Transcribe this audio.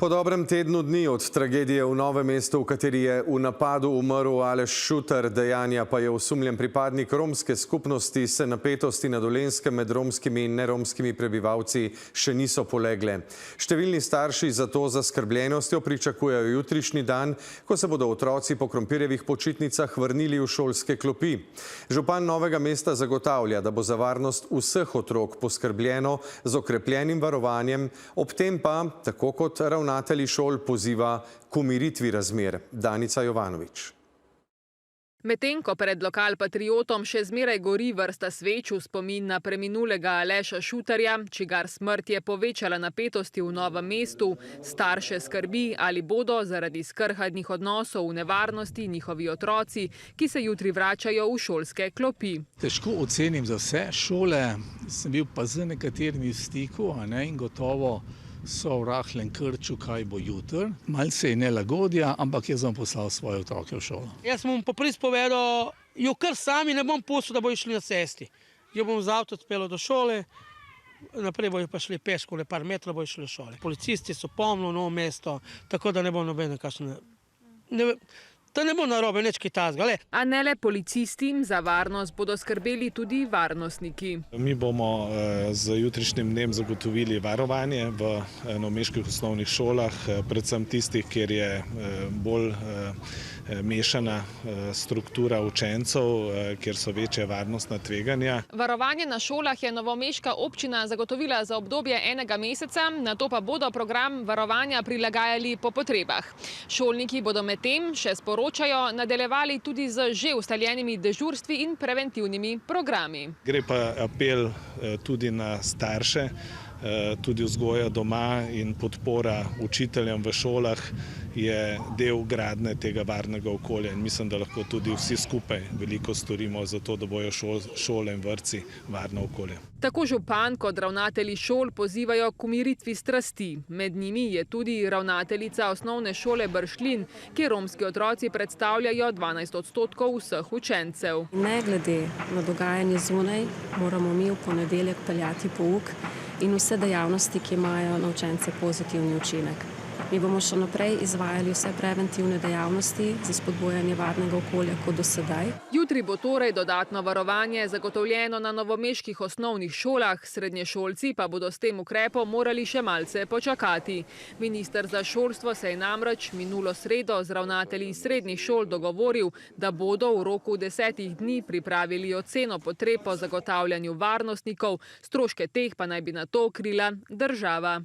Po dobrem tednu dni od tragedije v Novem mestu, v kateri je v napadu umrl Aleš Šutar, dejanja pa je osumljen pripadnik romske skupnosti, se napetosti na Dolenjskem med romskimi in neromskimi prebivalci še niso polegle. Številni starši zato z zaskrbljenostjo pričakujejo jutrišnji dan, ko se bodo otroci po krompirjevih počitnicah vrnili v šolske klopi. Župan Novega mesta zagotavlja, da bo za varnost vseh otrok poskrbljeno z okrepljenim varovanjem, ob tem pa, tako kot ravnatelji šol, poziva k umiritvi razmer. Danica Jovanovič. Medtem ko pred lokalpatriotom še zmeraj gori vrsta sveč v spomin na preminulega Aleša Šutarja, čigar smrt je povečala napetosti v Novem mestu, starše skrbi, ali bodo zaradi skrhadnih odnosov v nevarnosti njihovi otroci, ki se jutri vračajo v šolske klopi. Težko ocenim za vse šole, sem bil pa z nekaterimi v stiku, in gotovo so v rahlem krču, kaj bo jutri. Malce je nelagodja, ampak jaz bom poslal svoje otroke v šolo. Jaz bom po prispovedal, jo kar sami ne bom pustil, da bojo šli na cesti. Jo bom z avto odpeljal do šole, naprej bojo pa šli peško, le par metrov bojo šli v šole. Policisti so polno Novo mesto, tako da ne bo nobene kakšne... To ne bo narobe, nič kaj takega. A ne le policisti, za varnost bodo skrbeli tudi varnostniki. Mi bomo z jutrišnjim dnem zagotovili varovanje v novomeških osnovnih šolah, predvsem tistih, kjer je bolj mešana struktura učencev, kjer so večja varnostna tveganja. Varovanje na šolah je novomeška občina zagotovila za obdobje enega meseca, nato pa bodo program varovanja prilagajali po potrebah. Šolniki bodo medtem, še sporočajo, nadaljevali tudi z že ustaljenimi dežurstvi in preventivnimi programi. Gre pa apel tudi na starše, tudi vzgoja doma in podpora učiteljem v šolah je del gradnje tega varnega okolja in mislim, da lahko tudi vsi skupaj veliko storimo za to, da bojo šole in vrtci varno okolje. Tako župan kot ravnatelji šol pozivajo k umiritvi strasti. Med njimi je tudi ravnateljica osnovne šole Bršljin, kjer romski otroci predstavljajo 12% vseh učencev. Ne glede na dogajanje zunaj, moramo mi v ponedeljek peljati pouk in vse dejavnosti, ki imajo na učence pozitivni učinek. Mi bomo še naprej izvajali vse preventivne dejavnosti za spodbujanje varnega okolja kot do sedaj. Jutri bo torej dodatno varovanje zagotovljeno na novomeških osnovnih šolah, srednješolci pa bodo s tem ukrepom morali še malce počakati. Minister za šolstvo se je namreč minulo sredo z ravnatelji srednjih šol dogovoril, da bodo v roku 10 dni pripravili oceno potreb po zagotavljanju varnostnikov, stroške teh pa naj bi nato krila država.